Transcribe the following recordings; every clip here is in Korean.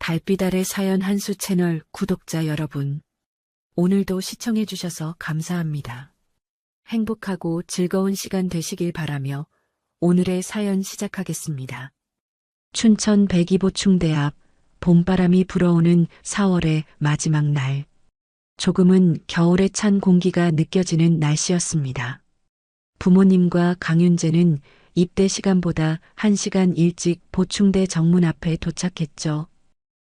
달빛 아래 사연 한수 채널 구독자 여러분, 오늘도 시청해주셔서 감사합니다. 행복하고 즐거운 시간 되시길 바라며 오늘의 사연 시작하겠습니다. 춘천 백이보충대 앞 봄바람이 불어오는 4월의 마지막 날. 조금은 겨울에 찬 공기가 느껴지는 날씨였습니다. 부모님과 강윤재는 입대 시간보다 1시간 일찍 보충대 정문 앞에 도착했죠.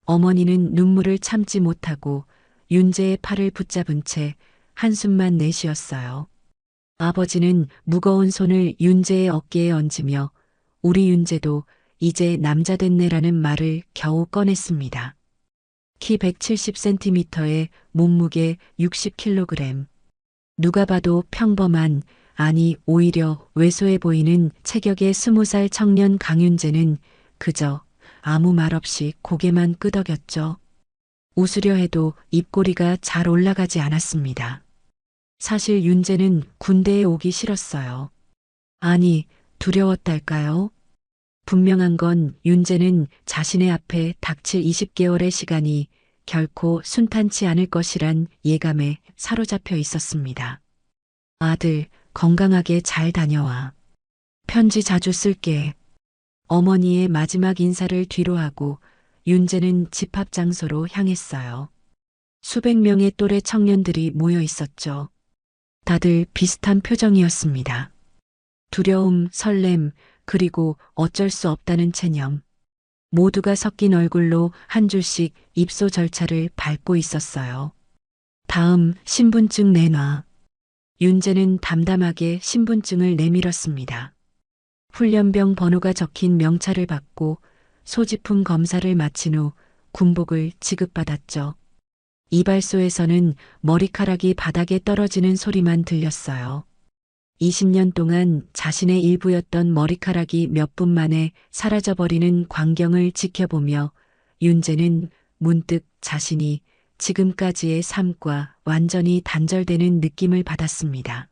어머니는 눈물을 참지 못하고 윤재의 팔을 붙잡은 채 한숨만 내쉬었어요. 아버지는 무거운 손을 윤재의 어깨에 얹으며 우리 윤재도 이제 남자 됐네라는 말을 겨우 꺼냈습니다. 키 170cm에 몸무게 60kg. 누가 봐도 평범한, 아니 오히려 왜소해 보이는 체격의 20살 청년 강윤재는 그저 아무 말 없이 고개만 끄덕였죠. 웃으려 해도 입꼬리가 잘 올라가지 않았습니다. 사실 윤재는 군대에 오기 싫었어요. 아니, 두려웠달까요? 분명한 건 윤재는 자신의 앞에 닥칠 20개월의 시간이 결코 순탄치 않을 것이란 예감에 사로잡혀 있었습니다. 아들, 건강하게 잘 다녀와. 편지 자주 쓸게. 어머니의 마지막 인사를 뒤로하고 윤재는 집합 장소로 향했어요. 수백 명의 또래 청년들이 모여 있었죠. 다들 비슷한 표정이었습니다. 두려움, 설렘, 그리고 어쩔 수 없다는 체념. 모두가 섞인 얼굴로 한 줄씩 입소 절차를 밟고 있었어요. 다음 신분증 내놔. 윤재는 담담하게 신분증을 내밀었습니다. 훈련병 번호가 적힌 명찰을 받고 소지품 검사를 마친 후 군복을 지급받았죠. 이발소에서는 머리카락이 바닥에 떨어지는 소리만 들렸어요. 20년 동안 자신의 일부였던 머리카락이 몇 분 만에 사라져버리는 광경을 지켜보며 윤재는 문득 자신이 지금까지의 삶과 완전히 단절되는 느낌을 받았습니다.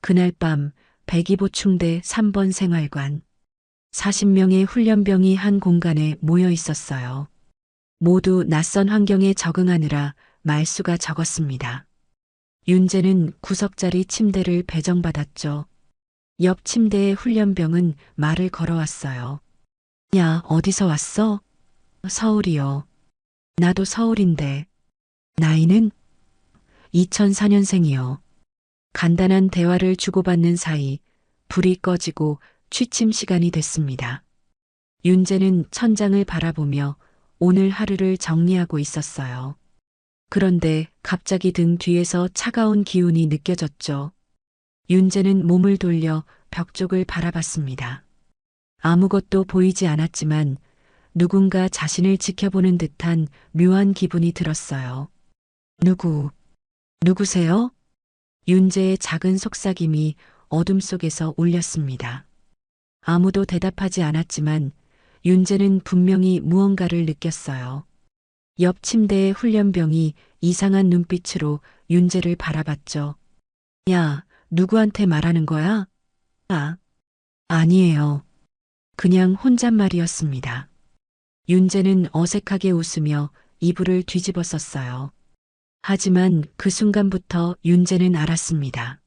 그날 밤 백이보충대 3번 생활관. 40명의 훈련병이 한 공간에 모여 있었어요. 모두 낯선 환경에 적응하느라 말수가 적었습니다. 윤재는 구석자리 침대를 배정받았죠. 옆 침대의 훈련병은 말을 걸어왔어요. 야, 어디서 왔어? 서울이요. 나도 서울인데. 나이는? 2004년생이요. 간단한 대화를 주고받는 사이 불이 꺼지고 취침 시간이 됐습니다. 윤재는 천장을 바라보며 오늘 하루를 정리하고 있었어요. 그런데 갑자기 등 뒤에서 차가운 기운이 느껴졌죠. 윤재는 몸을 돌려 벽 쪽을 바라봤습니다. 아무것도 보이지 않았지만 누군가 자신을 지켜보는 듯한 묘한 기분이 들었어요. 누구세요? 윤재의 작은 속삭임이 어둠 속에서 울렸습니다. 아무도 대답하지 않았지만 윤재는 분명히 무언가를 느꼈어요. 옆 침대의 훈련병이 이상한 눈빛으로 윤재를 바라봤죠. 야, 누구한테 말하는 거야? 아니에요. 그냥 혼잣말이었습니다. 윤재는 어색하게 웃으며 이불을 뒤집어 썼어요. 하지만 그 순간부터 윤재는 알았습니다.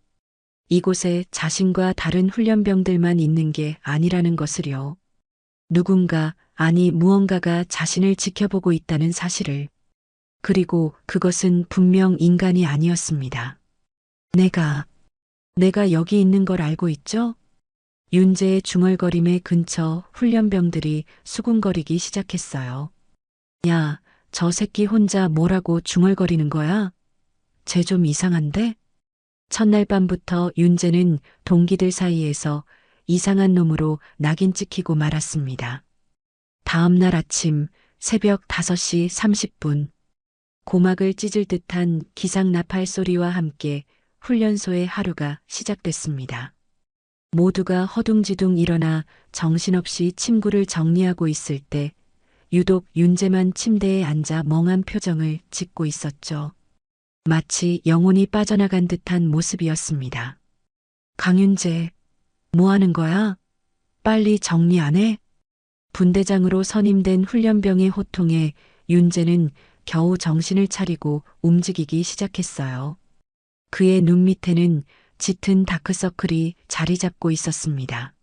이곳에 자신과 다른 훈련병들만 있는 게 아니라는 것을요. 누군가, 아니 무언가가 자신을 지켜보고 있다는 사실을. 그리고 그것은 분명 인간이 아니었습니다. 내가 여기 있는 걸 알고 있죠? 윤재의 중얼거림의 근처 훈련병들이 수군거리기 시작했어요. 야, 저 새끼 혼자 뭐라고 중얼거리는 거야? 쟤 좀 이상한데? 첫날 밤부터 윤재는 동기들 사이에서 이상한 놈으로 낙인 찍히고 말았습니다. 다음 날 아침 새벽 5시 30분. 고막을 찢을 듯한 기상나팔 소리와 함께 훈련소의 하루가 시작됐습니다. 모두가 허둥지둥 일어나 정신없이 침구를 정리하고 있을 때 유독 윤재만 침대에 앉아 멍한 표정을 짓고 있었죠. 마치 영혼이 빠져나간 듯한 모습이었습니다. 강윤재, 뭐 하는 거야? 빨리 정리 안 해? 분대장으로 선임된 훈련병의 호통에 윤재는 겨우 정신을 차리고 움직이기 시작했어요. 그의 눈 밑에는 짙은 다크서클이 자리 잡고 있었습니다.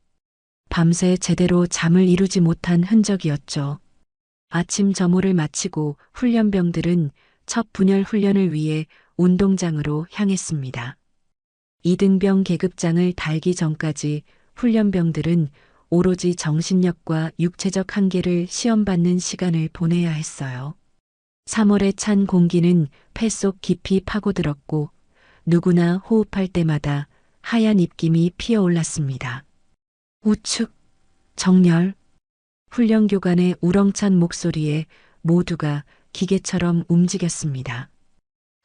밤새 제대로 잠을 이루지 못한 흔적이었죠. 아침 점호를 마치고 훈련병들은 첫 분열 훈련을 위해 운동장으로 향했습니다. 이등병 계급장을 달기 전까지 훈련병들은 오로지 정신력과 육체적 한계를 시험받는 시간을 보내야 했어요. 3월의 찬 공기는 폐 속 깊이 파고들었고 누구나 호흡할 때마다 하얀 입김이 피어올랐습니다. 우측, 정렬, 훈련교관의 우렁찬 목소리에 모두가 기계처럼 움직였습니다.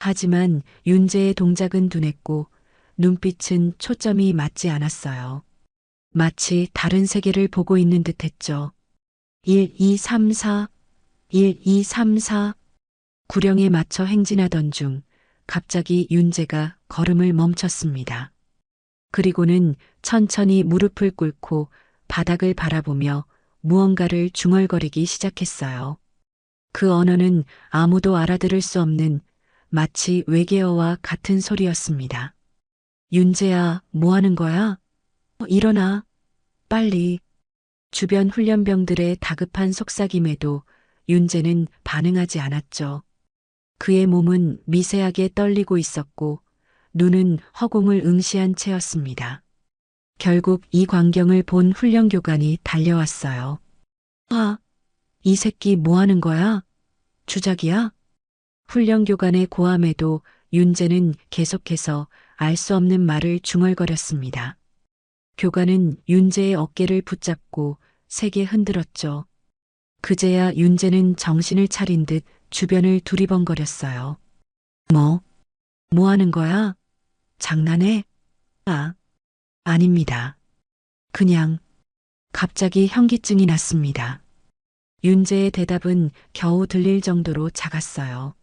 하지만 윤재의 동작은 둔했고 눈빛은 초점이 맞지 않았어요. 마치 다른 세계를 보고 있는 듯 했죠. 1, 2, 3, 4, 1, 2, 3, 4. 구령에 맞춰 행진하던 중 갑자기 윤재가 걸음을 멈췄습니다. 그리고는 천천히 무릎을 꿇고 바닥을 바라보며 무언가를 중얼거리기 시작했어요. 그 언어는 아무도 알아들을 수 없는 마치 외계어와 같은 소리였습니다. 윤재야, 뭐 하는 거야? 일어나. 빨리. 주변 훈련병들의 다급한 속삭임에도 윤재는 반응하지 않았죠. 그의 몸은 미세하게 떨리고 있었고 눈은 허공을 응시한 채였습니다. 결국 이 광경을 본 훈련교관이 달려왔어요. 아, 이 새끼 뭐 하는 거야? 주작이야? 훈련교관의 고함에도 윤재는 계속해서 알 수 없는 말을 중얼거렸습니다. 교관은 윤재의 어깨를 붙잡고 세게 흔들었죠. 그제야 윤재는 정신을 차린 듯 주변을 두리번거렸어요. 뭐 하는 거야? 장난해? 아닙니다. 그냥 갑자기 현기증이 났습니다. 윤재의 대답은 겨우 들릴 정도로 작았어요.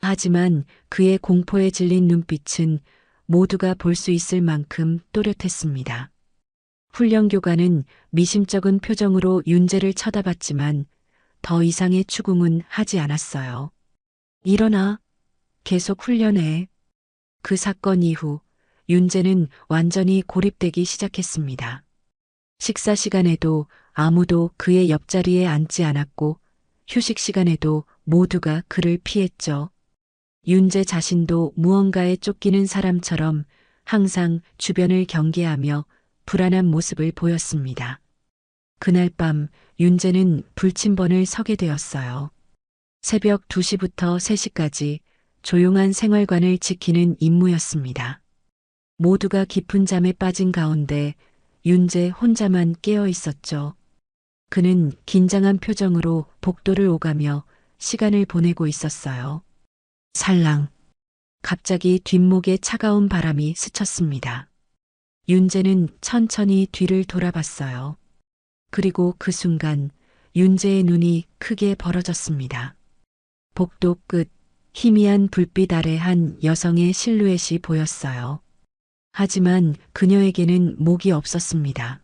하지만 그의 공포에 질린 눈빛은 모두가 볼 수 있을 만큼 또렷했습니다. 훈련교관은 미심쩍은 표정으로 윤재를 쳐다봤지만 더 이상의 추궁은 하지 않았어요. 일어나. 계속 훈련해. 그 사건 이후 윤재는 완전히 고립되기 시작했습니다. 식사 시간에도 아무도 그의 옆자리에 앉지 않았고 휴식 시간에도 모두가 그를 피했죠. 윤재 자신도 무언가에 쫓기는 사람처럼 항상 주변을 경계하며 불안한 모습을 보였습니다. 그날 밤 윤재는 불침번을 서게 되었어요. 새벽 2시부터 3시까지 조용한 생활관을 지키는 임무였습니다. 모두가 깊은 잠에 빠진 가운데 윤재 혼자만 깨어 있었죠. 그는 긴장한 표정으로 복도를 오가며 시간을 보내고 있었어요. 살랑. 갑자기 뒷목에 차가운 바람이 스쳤습니다. 윤재는 천천히 뒤를 돌아봤어요. 그리고 그 순간 윤재의 눈이 크게 벌어졌습니다. 복도 끝 희미한 불빛 아래 한 여성의 실루엣이 보였어요. 하지만 그녀에게는 목이 없었습니다.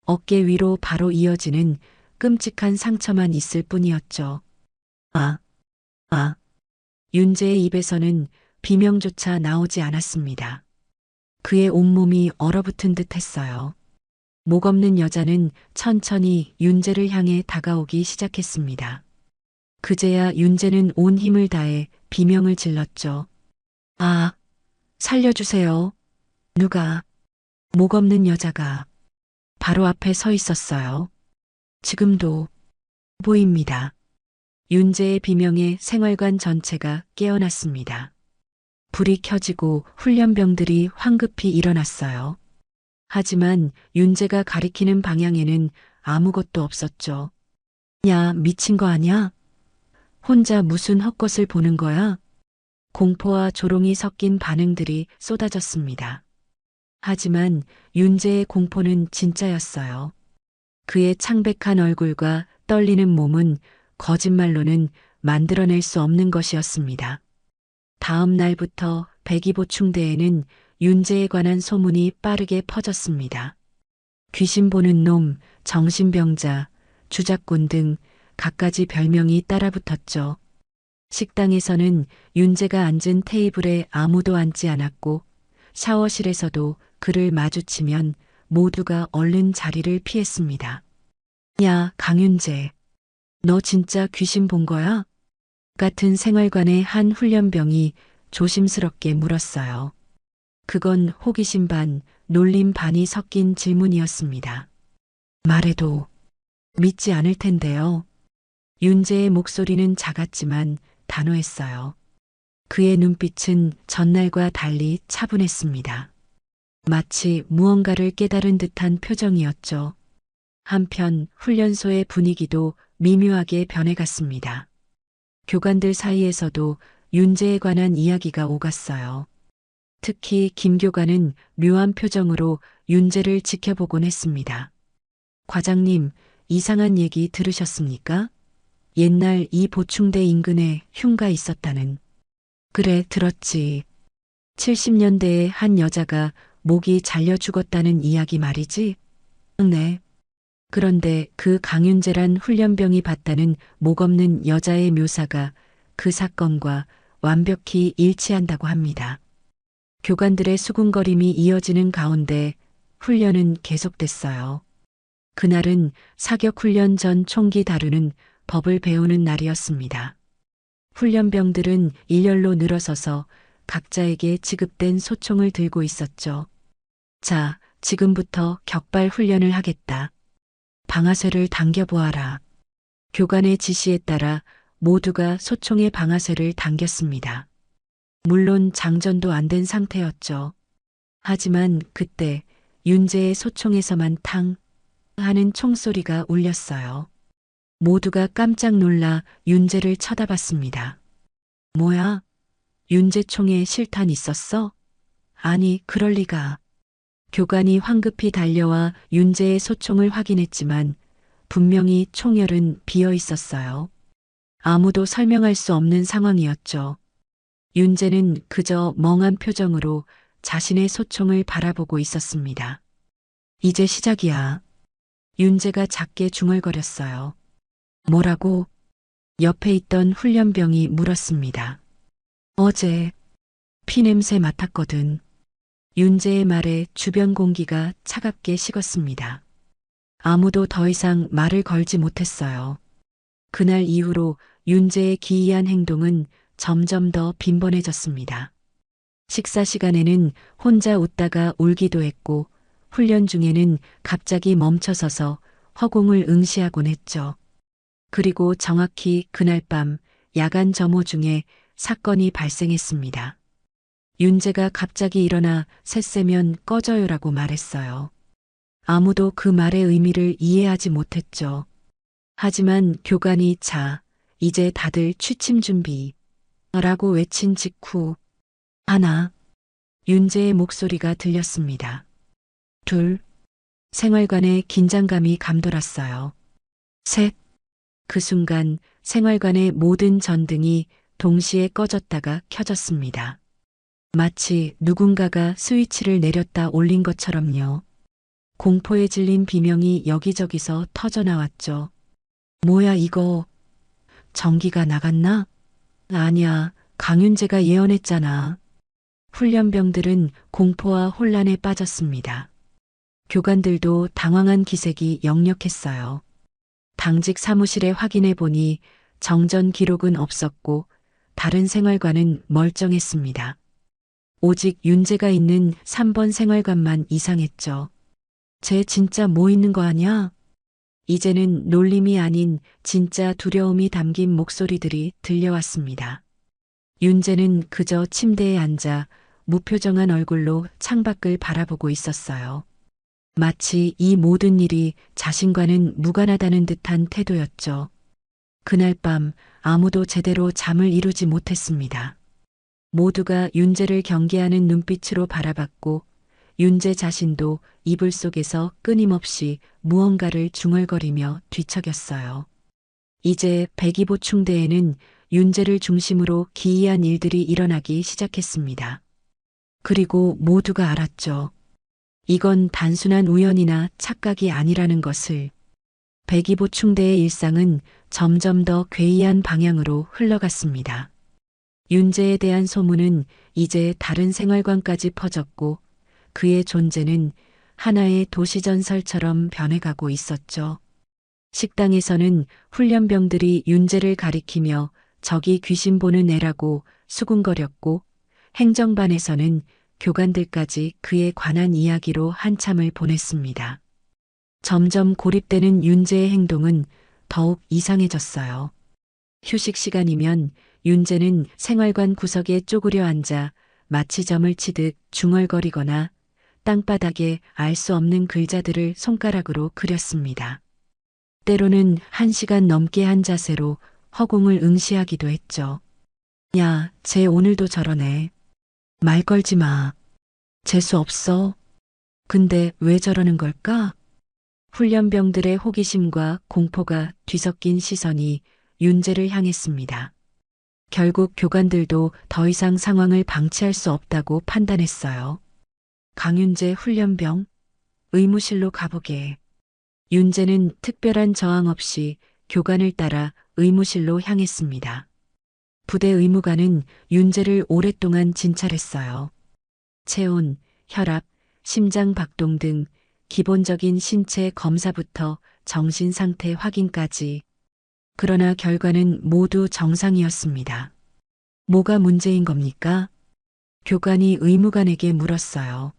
어깨 위로 바로 이어지는 끔찍한 상처만 있을 뿐이었죠. 윤재의 입에서는 비명조차 나오지 않았습니다. 그의 온몸이 얼어붙은 듯 했어요. 목 없는 여자는 천천히 윤재를 향해 다가오기 시작했습니다. 그제야 윤재는 온 힘을 다해 비명을 질렀죠. 살려주세요. 누가? 목 없는 여자가 바로 앞에 서 있었어요. 지금도 보입니다. 윤재의 비명에 생활관 전체가 깨어났습니다. 불이 켜지고 훈련병들이 황급히 일어났어요. 하지만 윤재가 가리키는 방향에는 아무것도 없었죠. 야, 미친 거 아니야? 혼자 무슨 헛것을 보는 거야? 공포와 조롱이 섞인 반응들이 쏟아졌습니다. 하지만 윤재의 공포는 진짜였어요. 그의 창백한 얼굴과 떨리는 몸은 거짓말로는 만들어낼 수 없는 것이었습니다. 다음 날부터 백이보충대에는 윤재에 관한 소문이 빠르게 퍼졌습니다. 귀신 보는 놈, 정신병자, 주작꾼 등 갖가지 별명이 따라붙었죠. 식당에서는 윤재가 앉은 테이블에 아무도 앉지 않았고 샤워실에서도 그를 마주치면 모두가 얼른 자리를 피했습니다. 야, 강윤재. 너 진짜 귀신 본 거야? 같은 생활관의 한 훈련병이 조심스럽게 물었어요. 그건 호기심 반, 놀림 반이 섞인 질문이었습니다. 말해도 믿지 않을 텐데요. 윤재의 목소리는 작았지만 단호했어요. 그의 눈빛은 전날과 달리 차분했습니다. 마치 무언가를 깨달은 듯한 표정이었죠. 한편 훈련소의 분위기도 미묘하게 변해갔습니다. 교관들 사이에서도 윤재에 관한 이야기가 오갔어요. 특히 김 교관은 묘한 표정으로 윤재를 지켜보곤 했습니다. 과장님, 이상한 얘기 들으셨습니까? 옛날 이 보충대 인근에 흉가 있었다는. 그래, 들었지. 70년대에 한 여자가 목이 잘려 죽었다는 이야기 말이지? 네. 그런데 그 강윤재란 훈련병이 봤다는 목 없는 여자의 묘사가 그 사건과 완벽히 일치한다고 합니다. 교관들의 수군거림이 이어지는 가운데 훈련은 계속됐어요. 그날은 사격훈련 전 총기 다루는 법을 배우는 날이었습니다. 훈련병들은 일렬로 늘어서서 각자에게 지급된 소총을 들고 있었죠. 자, 지금부터 격발 훈련을 하겠다. 방아쇠를 당겨보아라. 교관의 지시에 따라 모두가 소총의 방아쇠를 당겼습니다. 물론 장전도 안 된 상태였죠. 하지만 그때 윤재의 소총에서만 탕 하는 총소리가 울렸어요. 모두가 깜짝 놀라 윤재를 쳐다봤습니다. 뭐야? 윤재 총에 실탄 있었어? 아니, 그럴 리가. 교관이 황급히 달려와 윤재의 소총을 확인했지만 분명히 총열은 비어 있었어요. 아무도 설명할 수 없는 상황이었죠. 윤재는 그저 멍한 표정으로 자신의 소총을 바라보고 있었습니다. 이제 시작이야. 윤재가 작게 중얼거렸어요. 뭐라고? 옆에 있던 훈련병이 물었습니다. 어제 피냄새 맡았거든. 윤재의 말에 주변 공기가 차갑게 식었습니다. 아무도 더 이상 말을 걸지 못했어요. 그날 이후로 윤재의 기이한 행동은 점점 더 빈번해졌습니다. 식사 시간에는 혼자 웃다가 울기도 했고 훈련 중에는 갑자기 멈춰서서 허공을 응시하곤 했죠. 그리고 정확히 그날 밤 야간 점호 중에 사건이 발생했습니다. 윤재가 갑자기 일어나 셋세면 꺼져요라고 말했어요. 아무도 그 말의 의미를 이해하지 못했죠. 하지만 교관이 자, 이제 다들 취침 준비 라고 외친 직후 하나, 윤재의 목소리가 들렸습니다. 둘, 생활관에 긴장감이 감돌았어요. 셋, 그 순간 생활관의 모든 전등이 동시에 꺼졌다가 켜졌습니다. 마치 누군가가 스위치를 내렸다 올린 것처럼요. 공포에 질린 비명이 여기저기서 터져나왔죠. 뭐야 이거? 전기가 나갔나? 아니야, 강윤재가 예언했잖아. 훈련병들은 공포와 혼란에 빠졌습니다. 교관들도 당황한 기색이 역력했어요. 당직 사무실에 확인해 보니 정전 기록은 없었고 다른 생활관은 멀쩡했습니다. 오직 윤재가 있는 3번 생활관만 이상했죠. 쟤 진짜 뭐 있는 거 아냐? 이제는 놀림이 아닌 진짜 두려움이 담긴 목소리들이 들려왔습니다. 윤재는 그저 침대에 앉아 무표정한 얼굴로 창밖을 바라보고 있었어요. 마치 이 모든 일이 자신과는 무관하다는 듯한 태도였죠. 그날 밤 아무도 제대로 잠을 이루지 못했습니다. 모두가 윤재를 경계하는 눈빛으로 바라봤고 윤재 자신도 이불 속에서 끊임없이 무언가를 중얼거리며 뒤척였어요. 이제 백이보충대에는 윤재를 중심으로 기이한 일들이 일어나기 시작했습니다. 그리고 모두가 알았죠. 이건 단순한 우연이나 착각이 아니라는 것을. 백이보충대의 일상은 점점 더 괴이한 방향으로 흘러갔습니다. 윤재에 대한 소문은 이제 다른 생활관까지 퍼졌고 그의 존재는 하나의 도시전설처럼 변해가고 있었죠. 식당에서는 훈련병들이 윤재를 가리키며 저기 귀신 보는 애라고 수군거렸고 행정반에서는 교관들까지 그에 관한 이야기로 한참을 보냈습니다. 점점 고립되는 윤재의 행동은 더욱 이상해졌어요. 휴식 시간이면 윤재는 생활관 구석에 쪼그려 앉아 마취점을 치듯 중얼거리거나 땅바닥에 알 수 없는 글자들을 손가락으로 그렸습니다. 때로는 1시간 넘게 한 자세로 허공을 응시하기도 했죠. 야, 쟤 오늘도 저러네. 말 걸지 마. 재수 없어. 근데 왜 저러는 걸까? 훈련병들의 호기심과 공포가 뒤섞인 시선이 윤재를 향했습니다. 결국 교관들도 더 이상 상황을 방치할 수 없다고 판단했어요. 강윤재 훈련병, 의무실로 가보게. 윤재는 특별한 저항 없이 교관을 따라 의무실로 향했습니다. 부대 의무관은 윤재를 오랫동안 진찰했어요. 체온, 혈압, 심장 박동 등 기본적인 신체 검사부터 정신 상태 확인까지. 그러나 결과는 모두 정상이었습니다. 뭐가 문제인 겁니까? 교관이 의무관에게 물었어요.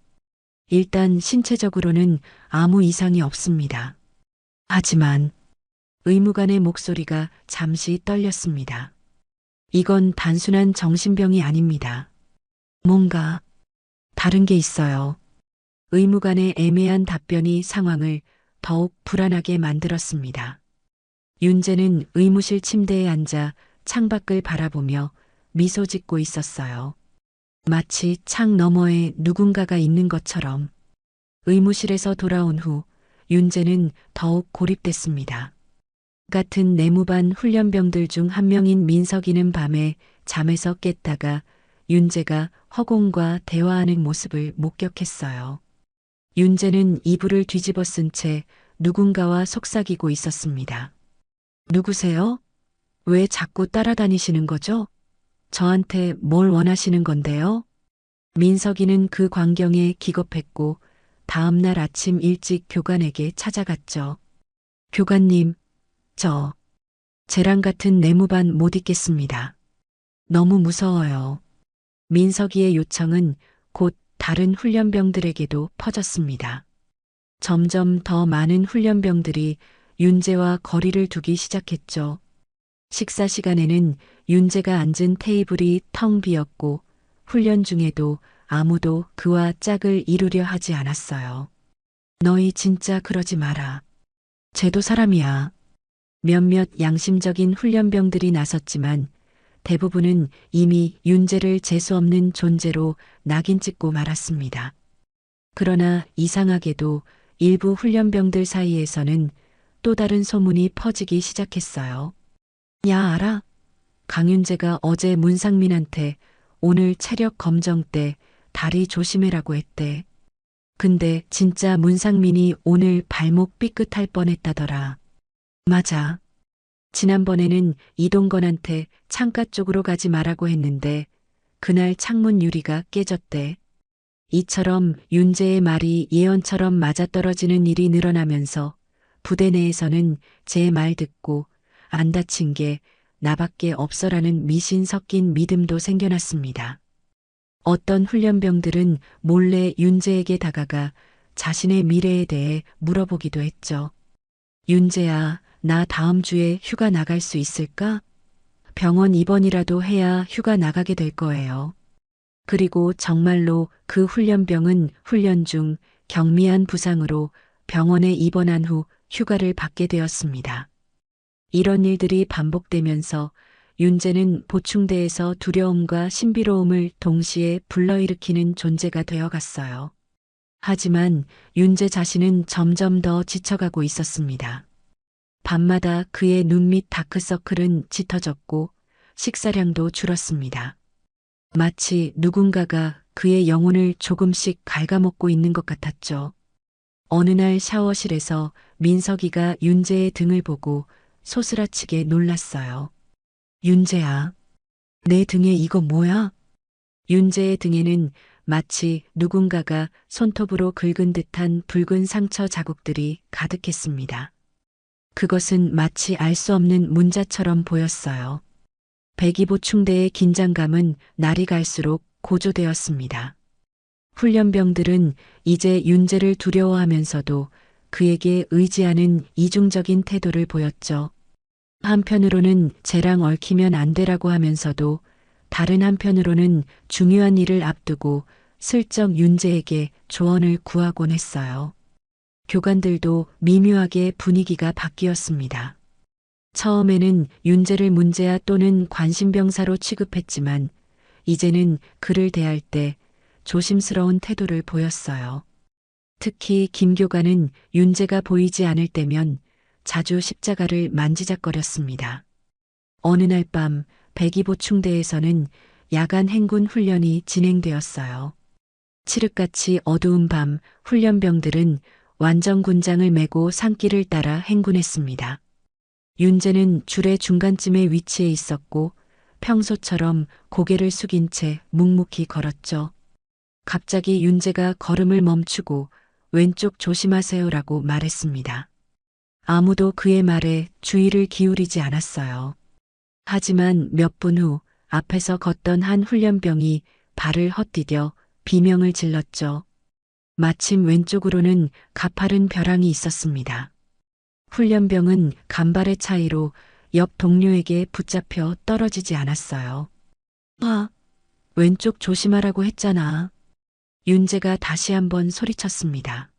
일단 신체적으로는 아무 이상이 없습니다. 하지만 의무관의 목소리가 잠시 떨렸습니다. 이건 단순한 정신병이 아닙니다. 뭔가 다른 게 있어요. 의무관의 애매한 답변이 상황을 더욱 불안하게 만들었습니다. 윤재는 의무실 침대에 앉아 창밖을 바라보며 미소 짓고 있었어요. 마치 창 너머에 누군가가 있는 것처럼. 의무실에서 돌아온 후 윤재는 더욱 고립됐습니다. 같은 내무반 훈련병들 중 한 명인 민석이는 밤에 잠에서 깼다가 윤재가 허공과 대화하는 모습을 목격했어요. 윤재는 이불을 뒤집어 쓴 채 누군가와 속삭이고 있었습니다. 누구세요? 왜 자꾸 따라다니시는 거죠? 저한테 뭘 원하시는 건데요? 민석이는 그 광경에 기겁했고 다음 날 아침 일찍 교관에게 찾아갔죠. 교관님, 쟤랑 같은 내무반 못 있겠습니다. 너무 무서워요. 민석이의 요청은 곧 다른 훈련병들에게도 퍼졌습니다. 점점 더 많은 훈련병들이 윤재와 거리를 두기 시작했죠. 식사 시간에는 윤재가 앉은 테이블이 텅 비었고 훈련 중에도 아무도 그와 짝을 이루려 하지 않았어요. 너희 진짜 그러지 마라. 쟤도 사람이야. 몇몇 양심적인 훈련병들이 나섰지만 대부분은 이미 윤재를 재수없는 존재로 낙인 찍고 말았습니다. 그러나 이상하게도 일부 훈련병들 사이에서는 또 다른 소문이 퍼지기 시작했어요. 야, 알아? 강윤재가 어제 문상민한테 오늘 체력 검정 때 다리 조심해라고 했대. 근데 진짜 문상민이 오늘 발목 삐끗할 뻔했다더라. 맞아. 지난번에는 이동건한테 창가 쪽으로 가지 말라고 했는데 그날 창문 유리가 깨졌대. 이처럼 윤재의 말이 예언처럼 맞아떨어지는 일이 늘어나면서 부대 내에서는 제 말 듣고 안 다친 게 나밖에 없어라는 미신 섞인 믿음도 생겨났습니다. 어떤 훈련병들은 몰래 윤재에게 다가가 자신의 미래에 대해 물어보기도 했죠. 윤재야, 나 다음 주에 휴가 나갈 수 있을까? 병원 입원이라도 해야 휴가 나가게 될 거예요. 그리고 정말로 그 훈련병은 훈련 중 경미한 부상으로 병원에 입원한 후 휴가를 받게 되었습니다. 이런 일들이 반복되면서 윤재는 보충대에서 두려움과 신비로움을 동시에 불러일으키는 존재가 되어갔어요. 하지만 윤재 자신은 점점 더 지쳐가고 있었습니다. 밤마다 그의 눈 밑 다크서클은 짙어졌고 식사량도 줄었습니다. 마치 누군가가 그의 영혼을 조금씩 갉아먹고 있는 것 같았죠. 어느 날 샤워실에서 민석이가 윤재의 등을 보고 소스라치게 놀랐어요. 윤재야, 내 등에 이거 뭐야? 윤재의 등에는 마치 누군가가 손톱으로 긁은 듯한 붉은 상처 자국들이 가득했습니다. 그것은 마치 알 수 없는 문자처럼 보였어요. 백이보충대의 긴장감은 날이 갈수록 고조되었습니다. 훈련병들은 이제 윤재를 두려워하면서도 그에게 의지하는 이중적인 태도를 보였죠. 한편으로는 쟤랑 얽히면 안 되라고 하면서도 다른 한편으로는 중요한 일을 앞두고 슬쩍 윤재에게 조언을 구하곤 했어요. 교관들도 미묘하게 분위기가 바뀌었습니다. 처음에는 윤재를 문제아 또는 관심병사로 취급했지만 이제는 그를 대할 때 조심스러운 태도를 보였어요. 특히 김 교관은 윤재가 보이지 않을 때면 자주 십자가를 만지작거렸습니다. 어느 날 밤 백이보충대에서는 야간 행군 훈련이 진행되었어요. 칠흑같이 어두운 밤 훈련병들은 완전군장을 메고 산길을 따라 행군했습니다. 윤재는 줄의 중간쯤에 위치해 있었고 평소처럼 고개를 숙인 채 묵묵히 걸었죠. 갑자기 윤재가 걸음을 멈추고 왼쪽 조심하세요라고 말했습니다. 아무도 그의 말에 주의를 기울이지 않았어요. 하지만 몇 분 후 앞에서 걷던 한 훈련병이 발을 헛디뎌 비명을 질렀죠. 마침 왼쪽으로는 가파른 벼랑이 있었습니다. 훈련병은 간발의 차이로 옆 동료에게 붙잡혀 떨어지지 않았어요. 왼쪽 조심하라고 했잖아. 윤재가 다시 한번 소리쳤습니다.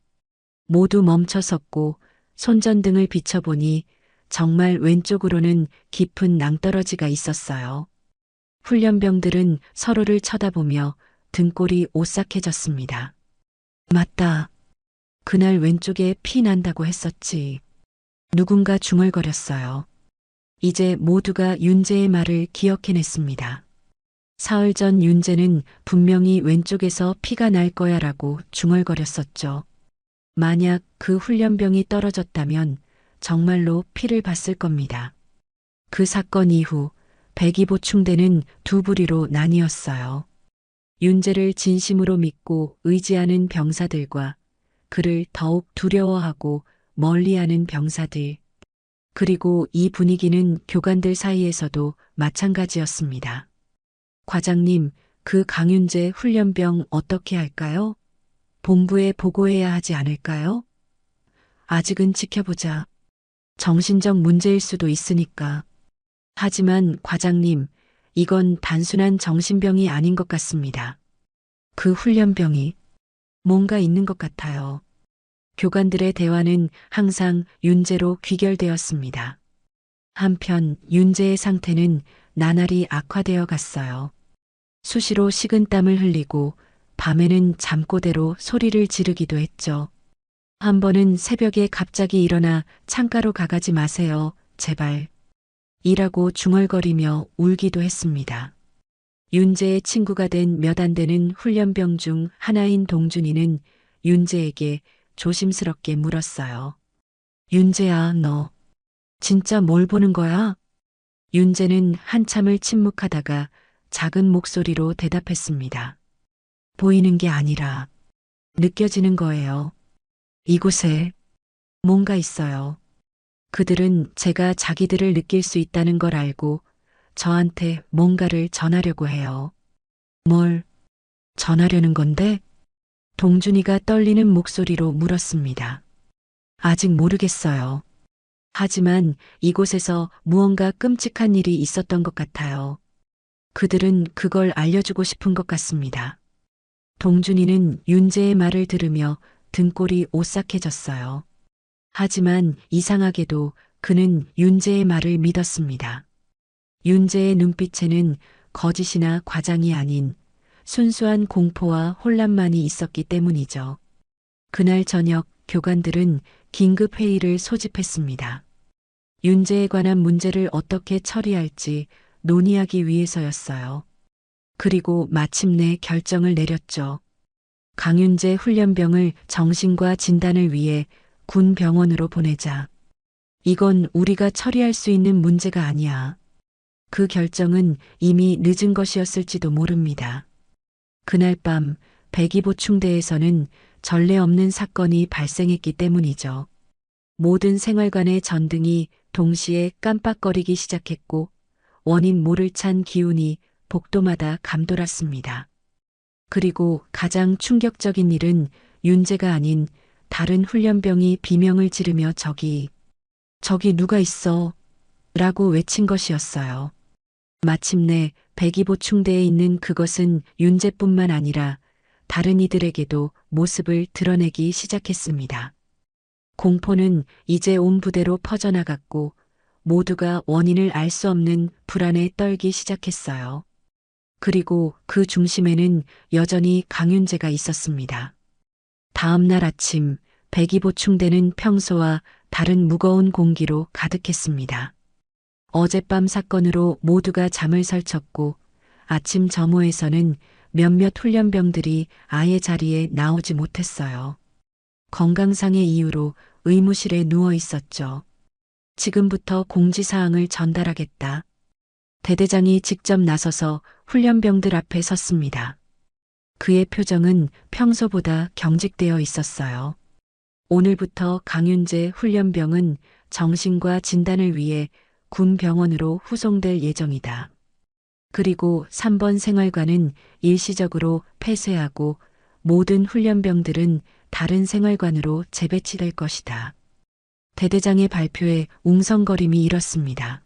모두 멈춰섰고 손전등을 비춰보니 정말 왼쪽으로는 깊은 낭떠러지가 있었어요. 훈련병들은 서로를 쳐다보며 등골이 오싹해졌습니다. 맞다. 그날 왼쪽에 피 난다고 했었지. 누군가 중얼거렸어요. 이제 모두가 윤재의 말을 기억해냈습니다. 사흘 전 윤재는 분명히 왼쪽에서 피가 날 거야라고 중얼거렸었죠. 만약 그 훈련병이 떨어졌다면 정말로 피를 봤을 겁니다. 그 사건 이후 백이보충대는 두 부리로 나뉘었어요. 윤재를 진심으로 믿고 의지하는 병사들과 그를 더욱 두려워하고 멀리하는 병사들. 그리고 이 분위기는 교관들 사이에서도 마찬가지였습니다. 과장님, 그 강윤재 훈련병 어떻게 할까요? 본부에 보고해야 하지 않을까요? 아직은 지켜보자. 정신적 문제일 수도 있으니까. 하지만 과장님, 이건 단순한 정신병이 아닌 것 같습니다. 그 훈련병이 뭔가 있는 것 같아요. 교관들의 대화는 항상 윤재로 귀결되었습니다. 한편 윤재의 상태는 나날이 악화되어 갔어요. 수시로 식은땀을 흘리고 밤에는 잠꼬대로 소리를 지르기도 했죠. 한 번은 새벽에 갑자기 일어나 창가로 가가지 마세요. 제발. 이라고 중얼거리며 울기도 했습니다. 윤재의 친구가 된 몇 안 되는 훈련병 중 하나인 동준이는 윤재에게 조심스럽게 물었어요. 윤재야, 너 진짜 뭘 보는 거야? 윤재는 한참을 침묵하다가 작은 목소리로 대답했습니다. 보이는 게 아니라 느껴지는 거예요. 이곳에 뭔가 있어요. 그들은 제가 자기들을 느낄 수 있다는 걸 알고 저한테 뭔가를 전하려고 해요. 뭘 전하려는 건데? 동준이가 떨리는 목소리로 물었습니다. 아직 모르겠어요. 하지만 이곳에서 무언가 끔찍한 일이 있었던 것 같아요. 그들은 그걸 알려주고 싶은 것 같습니다. 동준이는 윤재의 말을 들으며 등골이 오싹해졌어요. 하지만 이상하게도 그는 윤재의 말을 믿었습니다. 윤재의 눈빛에는 거짓이나 과장이 아닌 순수한 공포와 혼란만이 있었기 때문이죠. 그날 저녁 교관들은 긴급 회의를 소집했습니다. 윤재에 관한 문제를 어떻게 처리할지 논의하기 위해서였어요. 그리고 마침내 결정을 내렸죠. 강윤재 훈련병을 정신과 진단을 위해 군 병원으로 보내자. 이건 우리가 처리할 수 있는 문제가 아니야. 그 결정은 이미 늦은 것이었을지도 모릅니다. 그날 밤 102보 충대에서는 전례 없는 사건이 발생했기 때문이죠. 모든 생활관의 전등이 동시에 깜빡거리기 시작했고 원인 모를 찬 기운이 복도마다 감돌았습니다. 그리고 가장 충격적인 일은 윤재가 아닌 다른 훈련병이 비명을 지르며 저기 누가 있어 라고 외친 것이었어요. 마침내 102보 충대에 있는 그것은 윤재뿐만 아니라 다른 이들에게도 모습을 드러내기 시작했습니다. 공포는 이제 온 부대로 퍼져나갔고 모두가 원인을 알 수 없는 불안에 떨기 시작했어요. 그리고 그 중심에는 여전히 강윤재가 있었습니다. 다음 날 아침 102보 충대는 평소와 다른 무거운 공기로 가득했습니다. 어젯밤 사건으로 모두가 잠을 설쳤고 아침 점호에서는 몇몇 훈련병들이 아예 자리에 나오지 못했어요. 건강상의 이유로 의무실에 누워 있었죠. 지금부터 공지사항을 전달하겠다. 대대장이 직접 나서서 훈련병들 앞에 섰습니다. 그의 표정은 평소보다 경직되어 있었어요. 오늘부터 강윤재 훈련병은 정신과 진단을 위해 군 병원으로 후송될 예정이다. 그리고 3번 생활관은 일시적으로 폐쇄하고 모든 훈련병들은 다른 생활관으로 재배치될 것이다. 대대장의 발표에 웅성거림이 일었습니다.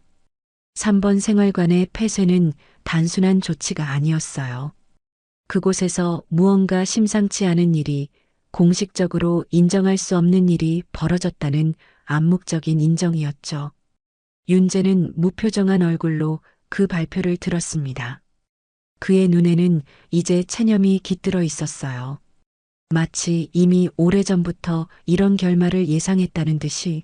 3번 생활관의 폐쇄는 단순한 조치가 아니었어요. 그곳에서 무언가 심상치 않은 일이 공식적으로 인정할 수 없는 일이 벌어졌다는 암묵적인 인정이었죠. 윤재는 무표정한 얼굴로 그 발표를 들었습니다. 그의 눈에는 이제 체념이 깃들어 있었어요. 마치 이미 오래전부터 이런 결말을 예상했다는 듯이.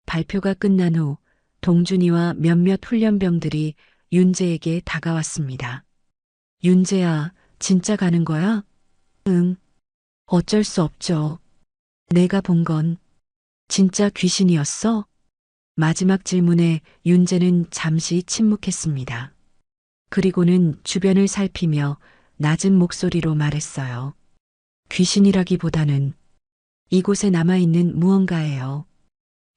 발표가 끝난 후 동준이와 몇몇 훈련병들이 윤재에게 다가왔습니다. 윤재야, 진짜 가는 거야? 응. 어쩔 수 없죠. 내가 본 건 진짜 귀신이었어? 마지막 질문에 윤재는 잠시 침묵했습니다. 그리고는 주변을 살피며 낮은 목소리로 말했어요. 귀신이라기보다는 이곳에 남아있는 무언가예요.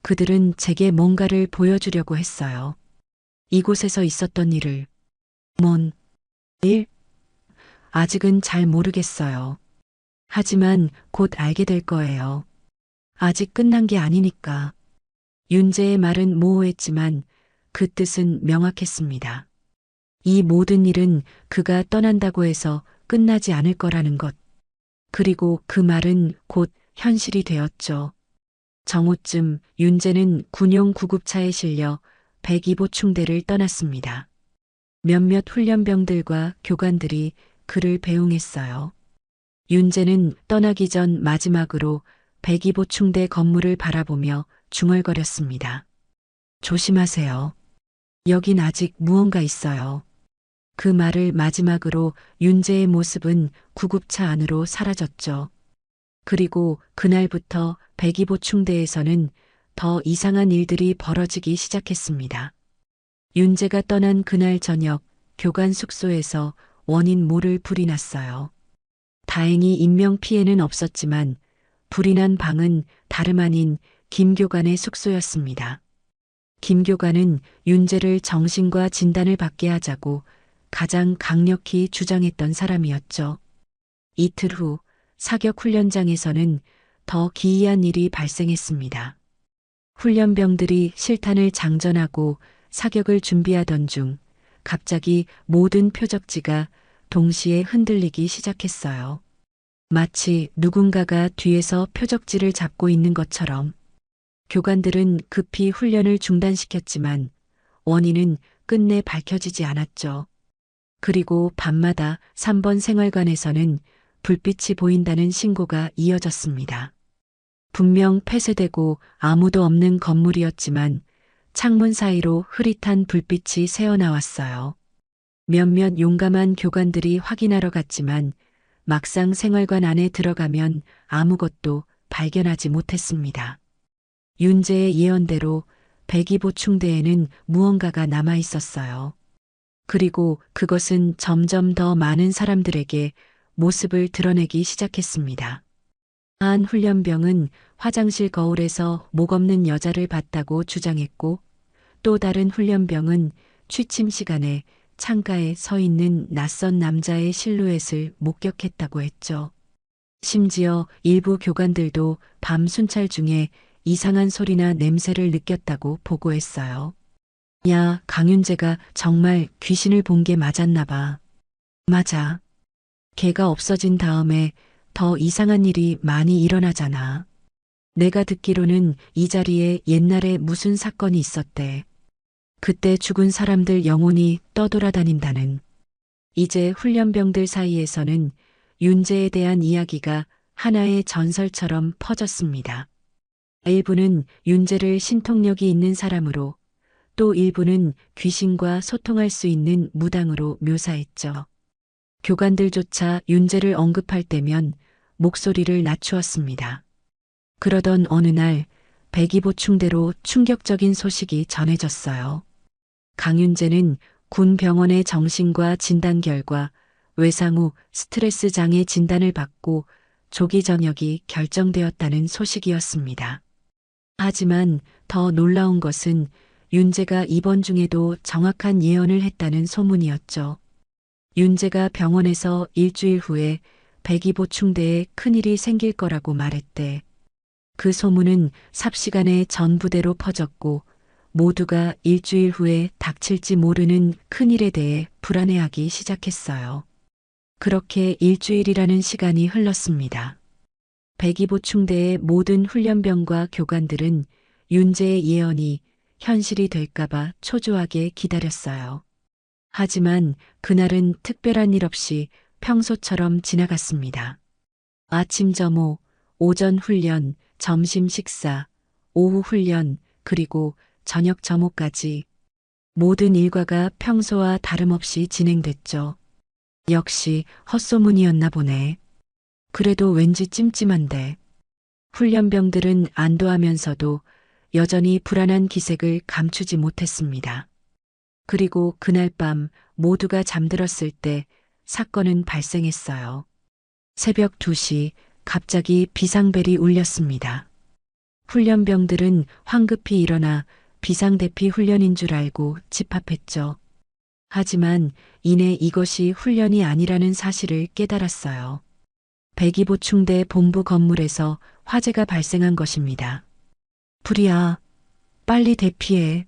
그들은 제게 뭔가를 보여주려고 했어요. 이곳에서 있었던 일을. 뭔 일? 아직은 잘 모르겠어요. 하지만 곧 알게 될 거예요. 아직 끝난 게 아니니까. 윤재의 말은 모호했지만 그 뜻은 명확했습니다. 이 모든 일은 그가 떠난다고 해서 끝나지 않을 거라는 것. 그리고 그 말은 곧 현실이 되었죠. 정오쯤 윤재는 군용 구급차에 실려 102보 충대를 떠났습니다. 몇몇 훈련병들과 교관들이 그를 배웅했어요. 윤재는 떠나기 전 마지막으로 102보 충대 건물을 바라보며 중얼거렸습니다. 조심하세요. 여긴 아직 무언가 있어요. 그 말을 마지막으로 윤재의 모습은 구급차 안으로 사라졌죠. 그리고 그날부터 102보 충대에서는 더 이상한 일들이 벌어지기 시작했습니다. 윤재가 떠난 그날 저녁 교관 숙소에서 원인 모를 불이 났어요. 다행히 인명피해는 없었지만 불이 난 방은 다름 아닌 김 교관의 숙소였습니다. 김 교관은 윤재를 정신과 진단을 받게 하자고 가장 강력히 주장했던 사람이었죠. 이틀 후 사격 훈련장에서는 더 기이한 일이 발생했습니다. 훈련병들이 실탄을 장전하고 사격을 준비하던 중 갑자기 모든 표적지가 동시에 흔들리기 시작했어요. 마치 누군가가 뒤에서 표적지를 잡고 있는 것처럼. 교관들은 급히 훈련을 중단시켰지만 원인은 끝내 밝혀지지 않았죠. 그리고 밤마다 3번 생활관에서는 불빛이 보인다는 신고가 이어졌습니다. 분명 폐쇄되고 아무도 없는 건물이었지만 창문 사이로 흐릿한 불빛이 새어나왔어요. 몇몇 용감한 교관들이 확인하러 갔지만 막상 생활관 안에 들어가면 아무것도 발견하지 못했습니다. 윤재의 예언대로 백이보충대에는 무언가가 남아 있었어요. 그리고 그것은 점점 더 많은 사람들에게 모습을 드러내기 시작했습니다. 한 훈련병은 화장실 거울에서 목 없는 여자를 봤다고 주장했고, 또 다른 훈련병은 취침 시간에 창가에 서 있는 낯선 남자의 실루엣을 목격했다고 했죠. 심지어 일부 교관들도 밤 순찰 중에 이상한 소리나 냄새를 느꼈다고 보고했어요. 야, 강윤재가 정말 귀신을 본 게 맞았나 봐. 맞아. 걔가 없어진 다음에 더 이상한 일이 많이 일어나잖아. 내가 듣기로는 이 자리에 옛날에 무슨 사건이 있었대. 그때 죽은 사람들 영혼이 떠돌아다닌다는. 이제 훈련병들 사이에서는 윤재에 대한 이야기가 하나의 전설처럼 퍼졌습니다. 일부는 윤재를 신통력이 있는 사람으로, 또 일부는 귀신과 소통할 수 있는 무당으로 묘사했죠. 교관들조차 윤재를 언급할 때면 목소리를 낮추었습니다. 그러던 어느 날 백이보충대로 충격적인 소식이 전해졌어요. 강윤재는 군 병원의 정신과 진단 결과 외상 후 스트레스 장애 진단을 받고 조기 전역이 결정되었다는 소식이었습니다. 하지만 더 놀라운 것은 윤재가 입원 중에도 정확한 예언을 했다는 소문이었죠. 윤재가 병원에서 일주일 후에 백이보충대에 큰일이 생길 거라고 말했대. 그 소문은 삽시간에 전 부대로 퍼졌고 모두가 일주일 후에 닥칠지 모르는 큰일에 대해 불안해하기 시작했어요. 그렇게 일주일이라는 시간이 흘렀습니다. 백이보충대의 모든 훈련병과 교관들은 윤재의 예언이 현실이 될까봐 초조하게 기다렸어요. 하지만 그날은 특별한 일 없이 평소처럼 지나갔습니다. 아침 점호, 오전 훈련, 점심 식사, 오후 훈련, 그리고 저녁 점호까지 모든 일과가 평소와 다름없이 진행됐죠. 역시 헛소문이었나 보네. 그래도 왠지 찜찜한데. 훈련병들은 안도하면서도 여전히 불안한 기색을 감추지 못했습니다. 그리고 그날 밤 모두가 잠들었을 때 사건은 발생했어요. 새벽 2시 갑자기 비상벨이 울렸습니다. 훈련병들은 황급히 일어나 비상대피 훈련인 줄 알고 집합했죠. 하지만 이내 이것이 훈련이 아니라는 사실을 깨달았어요. 백이보충대 본부 건물에서 화재가 발생한 것입니다. 불이야, 빨리 대피해.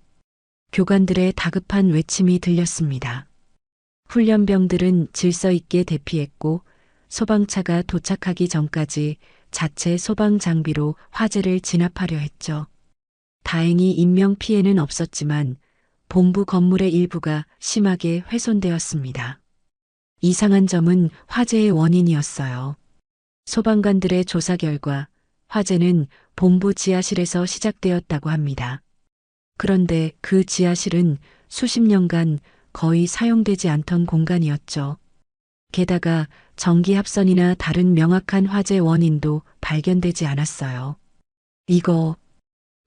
교관들의 다급한 외침이 들렸습니다. 훈련병들은 질서 있게 대피했고 소방차가 도착하기 전까지 자체 소방 장비로 화재를 진압하려 했죠. 다행히 인명 피해는 없었지만 본부 건물의 일부가 심하게 훼손되었습니다. 이상한 점은 화재의 원인이었어요. 소방관들의 조사 결과 화재는 본부 지하실에서 시작되었다고 합니다. 그런데 그 지하실은 수십 년간 거의 사용되지 않던 공간이었죠. 게다가 전기 합선이나 다른 명확한 화재 원인도 발견되지 않았어요. 이거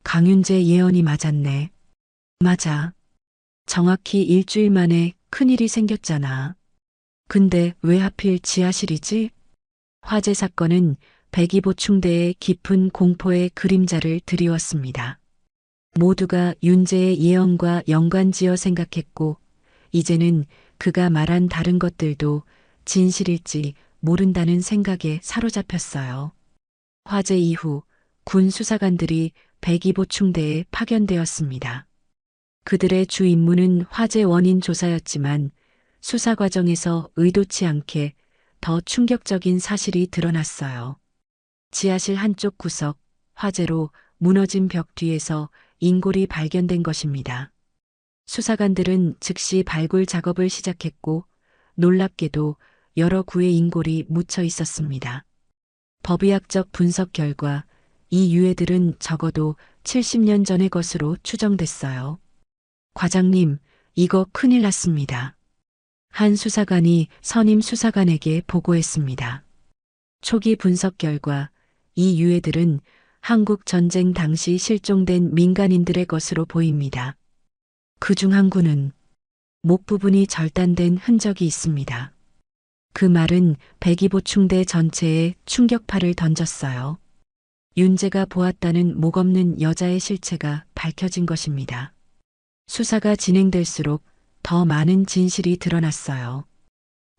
강윤재 예언이 맞았네. 맞아. 정확히 일주일 만에 큰일이 생겼잖아. 근데 왜 하필 지하실이지? 화재 사건은 백이보충대의 깊은 공포의 그림자를 드리웠습니다. 모두가 윤재의 예언과 연관지어 생각했고 이제는 그가 말한 다른 것들도 진실일지 모른다는 생각에 사로잡혔어요. 화재 이후 군 수사관들이 백이보충대에 파견되었습니다. 그들의 주 임무는 화재 원인 조사였지만 수사 과정에서 의도치 않게 더 충격적인 사실이 드러났어요. 지하실 한쪽 구석, 화재로 무너진 벽 뒤에서 인골이 발견된 것입니다. 수사관들은 즉시 발굴 작업을 시작했고 놀랍게도 여러 구의 인골이 묻혀 있었습니다. 법의학적 분석 결과 이 유해들은 적어도 70년 전의 것으로 추정됐어요. 과장님, 이거 큰일 났습니다. 한 수사관이 선임 수사관에게 보고했습니다. 초기 분석 결과 이 유해들은 한국 전쟁 당시 실종된 민간인들의 것으로 보입니다. 그중 한 구는 목 부분이 절단된 흔적이 있습니다. 그 말은 백이보충대 전체에 충격파를 던졌어요. 윤재가 보았다는 목 없는 여자의 실체가 밝혀진 것입니다. 수사가 진행될수록 더 많은 진실이 드러났어요.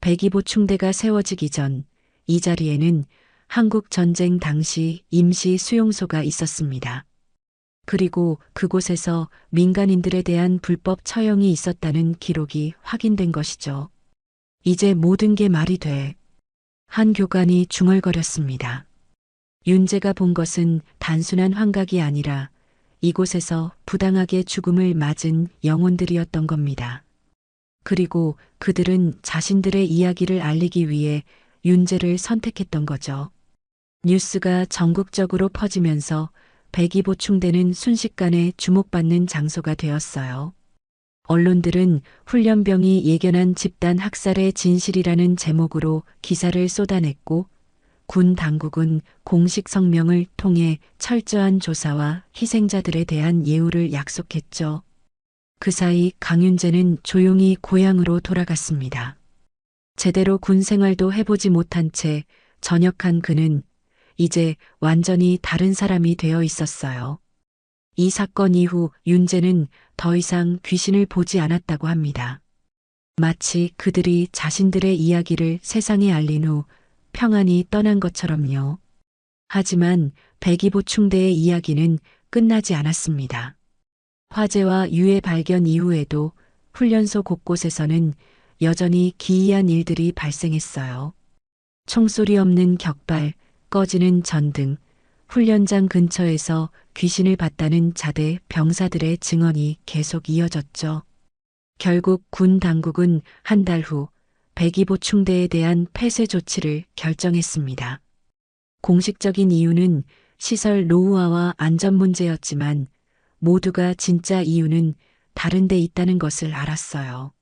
백이보충대가 세워지기 전 이 자리에는 한국 전쟁 당시 임시 수용소가 있었습니다. 그리고 그곳에서 민간인들에 대한 불법 처형이 있었다는 기록이 확인된 것이죠. 이제 모든 게 말이 돼. 한 교관이 중얼거렸습니다. 윤재가 본 것은 단순한 환각이 아니라 이곳에서 부당하게 죽음을 맞은 영혼들이었던 겁니다. 그리고 그들은 자신들의 이야기를 알리기 위해 윤재를 선택했던 거죠. 뉴스가 전국적으로 퍼지면서 백이보충대는 순식간에 주목받는 장소가 되었어요. 언론들은 훈련병이 예견한 집단 학살의 진실이라는 제목으로 기사를 쏟아냈고 군 당국은 공식 성명을 통해 철저한 조사와 희생자들에 대한 예우를 약속했죠. 그 사이 강윤재는 조용히 고향으로 돌아갔습니다. 제대로 군 생활도 해보지 못한 채 전역한 그는 이제 완전히 다른 사람이 되어 있었어요. 이 사건 이후 윤재는 더 이상 귀신을 보지 않았다고 합니다. 마치 그들이 자신들의 이야기를 세상에 알린 후 평안히 떠난 것처럼요. 하지만 백이보충대의 이야기는 끝나지 않았습니다. 화재와 유해 발견 이후에도 훈련소 곳곳에서는 여전히 기이한 일들이 발생했어요. 총소리 없는 격발, 꺼지는 전등, 훈련장 근처에서 귀신을 봤다는 자대 병사들의 증언이 계속 이어졌죠. 결국 군 당국은 한 달 후 백이보충대에 대한 폐쇄 조치를 결정했습니다. 공식적인 이유는 시설 노후화와 안전 문제였지만 모두가 진짜 이유는 다른 데 있다는 것을 알았어요.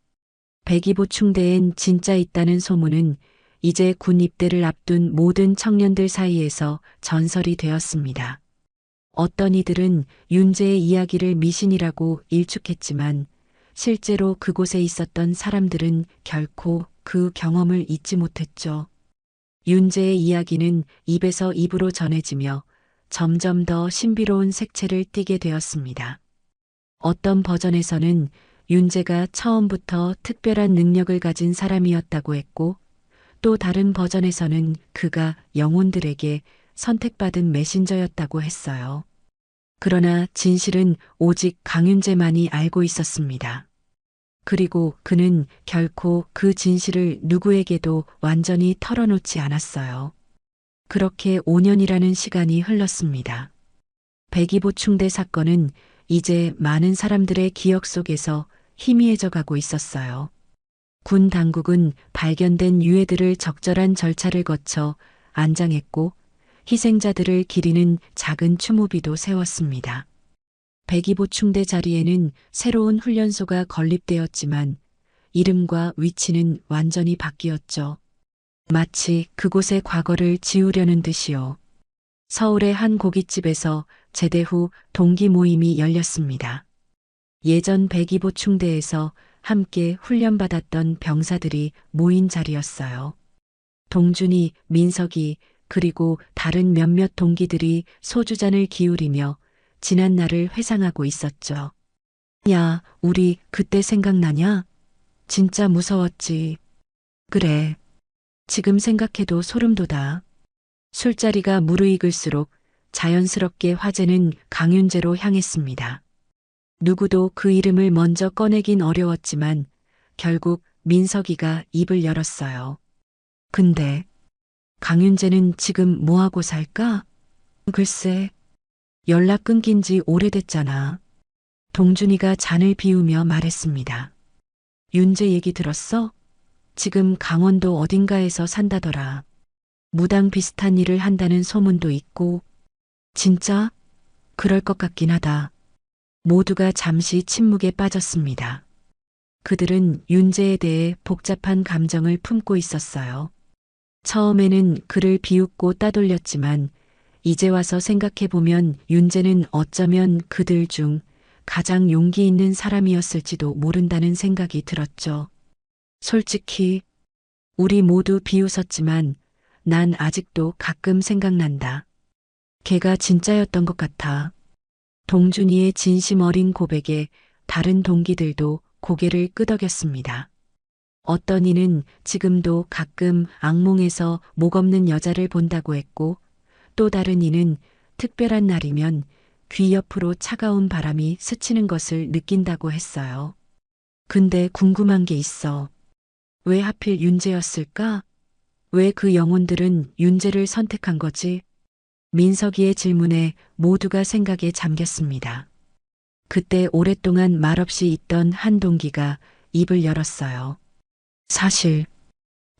백이보충대엔 진짜 있다는 소문은 이제 군 입대를 앞둔 모든 청년들 사이에서 전설이 되었습니다. 어떤 이들은 윤재의 이야기를 미신이라고 일축했지만 실제로 그곳에 있었던 사람들은 결코 그 경험을 잊지 못했죠. 윤재의 이야기는 입에서 입으로 전해지며 점점 더 신비로운 색채를 띠게 되었습니다. 어떤 버전에서는 윤재가 처음부터 특별한 능력을 가진 사람이었다고 했고 또 다른 버전에서는 그가 영혼들에게 선택받은 메신저였다고 했어요. 그러나 진실은 오직 강윤재만이 알고 있었습니다. 그리고 그는 결코 그 진실을 누구에게도 완전히 털어놓지 않았어요. 그렇게 5년이라는 시간이 흘렀습니다. 백이보충대 사건은 이제 많은 사람들의 기억 속에서 희미해져 가고 있었어요. 군 당국은 발견된 유해들을 적절한 절차를 거쳐 안장했고 희생자들을 기리는 작은 추모비도 세웠습니다. 백이보충대 자리에는 새로운 훈련소가 건립되었지만 이름과 위치는 완전히 바뀌었죠. 마치 그곳의 과거를 지우려는 듯이요. 서울의 한 고깃집에서 제대 후 동기 모임이 열렸습니다. 예전 백이보충대에서 함께 훈련받았던 병사들이 모인 자리였어요. 동준이, 민석이, 그리고 다른 몇몇 동기들이 소주잔을 기울이며 지난 날을 회상하고 있었죠. 야, 우리 그때 생각나냐? 진짜 무서웠지. 그래. 지금 생각해도 소름 돋아. 술자리가 무르익을수록 자연스럽게 화제는 강윤재로 향했습니다. 누구도 그 이름을 먼저 꺼내긴 어려웠지만 결국 민석이가 입을 열었어요. 근데 강윤재는 지금 뭐하고 살까? 글쎄, 연락 끊긴 지 오래됐잖아. 동준이가 잔을 비우며 말했습니다. 윤재 얘기 들었어? 지금 강원도 어딘가에서 산다더라. 무당 비슷한 일을 한다는 소문도 있고. 진짜? 그럴 것 같긴 하다. 모두가 잠시 침묵에 빠졌습니다. 그들은 윤재에 대해 복잡한 감정을 품고 있었어요. 처음에는 그를 비웃고 따돌렸지만 이제 와서 생각해보면 윤재는 어쩌면 그들 중 가장 용기 있는 사람이었을지도 모른다는 생각이 들었죠. 솔직히 우리 모두 비웃었지만 난 아직도 가끔 생각난다. 걔가 진짜였던 것 같아. 동준이의 진심 어린 고백에 다른 동기들도 고개를 끄덕였습니다. 어떤 이는 지금도 가끔 악몽에서 목 없는 여자를 본다고 했고 또 다른 이는 특별한 날이면 귀 옆으로 차가운 바람이 스치는 것을 느낀다고 했어요. 근데 궁금한 게 있어. 왜 하필 윤재였을까? 왜 그 영혼들은 윤재를 선택한 거지? 민석이의 질문에 모두가 생각에 잠겼습니다. 그때 오랫동안 말없이 있던 한 동기가 입을 열었어요. 사실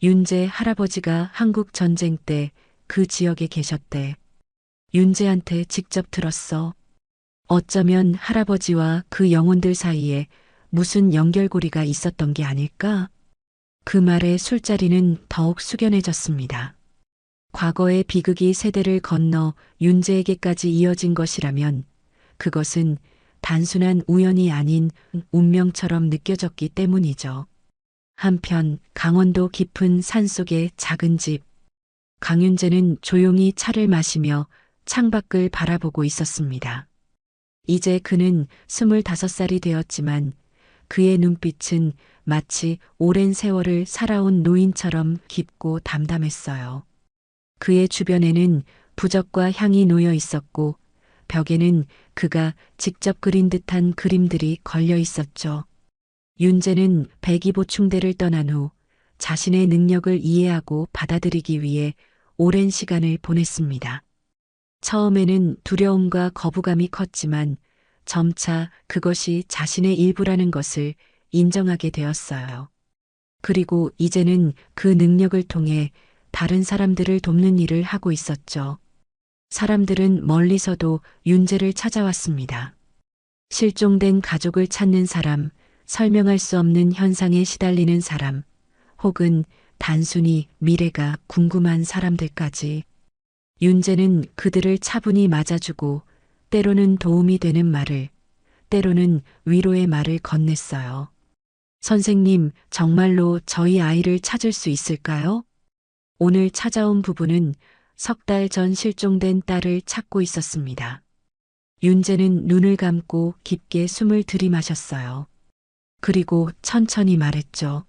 윤재 할아버지가 한국 전쟁 때 그 지역에 계셨대. 윤재한테 직접 들었어. 어쩌면 할아버지와 그 영혼들 사이에 무슨 연결고리가 있었던 게 아닐까? 그 말에 술자리는 더욱 숙연해졌습니다. 과거의 비극이 세대를 건너 윤재에게까지 이어진 것이라면 그것은 단순한 우연이 아닌 운명처럼 느껴졌기 때문이죠. 한편 강원도 깊은 산속의 작은 집. 강윤재는 조용히 차를 마시며 창밖을 바라보고 있었습니다. 이제 그는 25살이 되었지만 그의 눈빛은 마치 오랜 세월을 살아온 노인처럼 깊고 담담했어요. 그의 주변에는 부적과 향이 놓여 있었고 벽에는 그가 직접 그린 듯한 그림들이 걸려 있었죠. 윤재는 백이보충대를 떠난 후 자신의 능력을 이해하고 받아들이기 위해 오랜 시간을 보냈습니다. 처음에는 두려움과 거부감이 컸지만 점차 그것이 자신의 일부라는 것을 인정하게 되었어요. 그리고 이제는 그 능력을 통해 다른 사람들을 돕는 일을 하고 있었죠. 사람들은 멀리서도 윤재를 찾아왔습니다. 실종된 가족을 찾는 사람, 설명할 수 없는 현상에 시달리는 사람, 혹은 단순히 미래가 궁금한 사람들까지. 윤재는 그들을 차분히 맞아주고 때로는 도움이 되는 말을, 때로는 위로의 말을 건넸어요. 선생님, 정말로 저희 아이를 찾을 수 있을까요? 오늘 찾아온 부부는 석 달 전 실종된 딸을 찾고 있었습니다. 윤재는 눈을 감고 깊게 숨을 들이마셨어요. 그리고 천천히 말했죠.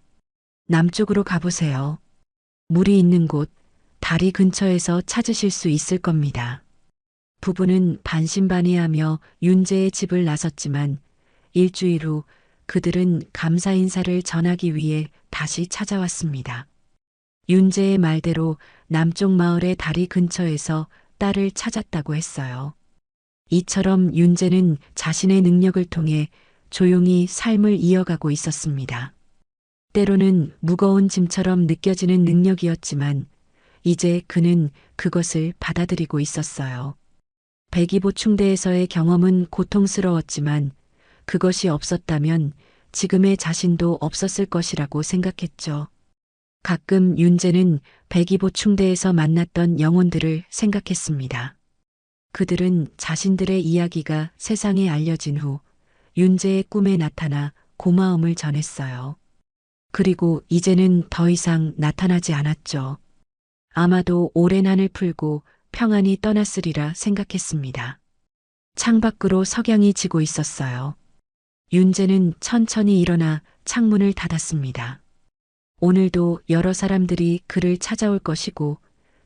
남쪽으로 가보세요. 물이 있는 곳, 다리 근처에서 찾으실 수 있을 겁니다. 부부는 반신반의하며 윤재의 집을 나섰지만 일주일 후 그들은 감사 인사를 전하기 위해 다시 찾아왔습니다. 윤재의 말대로 남쪽 마을의 다리 근처에서 딸을 찾았다고 했어요. 이처럼 윤재는 자신의 능력을 통해 조용히 삶을 이어가고 있었습니다. 때로는 무거운 짐처럼 느껴지는 능력이었지만 이제 그는 그것을 받아들이고 있었어요. 백이보충대에서의 경험은 고통스러웠지만 그것이 없었다면 지금의 자신도 없었을 것이라고 생각했죠. 가끔 윤재는 백이보충대에서 만났던 영혼들을 생각했습니다. 그들은 자신들의 이야기가 세상에 알려진 후 윤재의 꿈에 나타나 고마움을 전했어요. 그리고 이제는 더 이상 나타나지 않았죠. 아마도 오랜 한을 풀고 평안히 떠났으리라 생각했습니다. 창밖으로 석양이 지고 있었어요. 윤재는 천천히 일어나 창문을 닫았습니다. 오늘도 여러 사람들이 그를 찾아올 것이고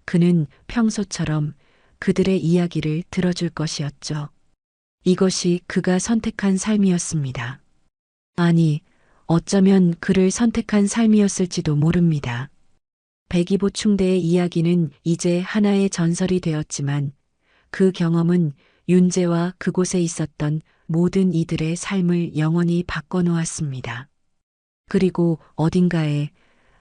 그는 평소처럼 그들의 이야기를 들어줄 것이었죠. 이것이 그가 선택한 삶이었습니다. 아니, 어쩌면 그를 선택한 삶이었을지도 모릅니다. 백이보충대의 이야기는 이제 하나의 전설이 되었지만 그 경험은 윤재와 그곳에 있었던 모든 이들의 삶을 영원히 바꿔놓았습니다. 그리고 어딘가에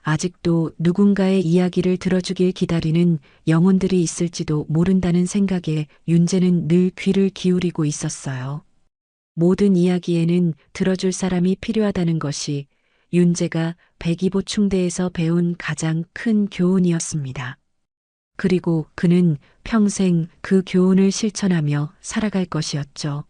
아직도 누군가의 이야기를 들어주길 기다리는 영혼들이 있을지도 모른다는 생각에 윤재는 늘 귀를 기울이고 있었어요. 모든 이야기에는 들어줄 사람이 필요하다는 것이 윤재가 125충대에서 배운 가장 큰 교훈이었습니다. 그리고 그는 평생 그 교훈을 실천하며 살아갈 것이었죠.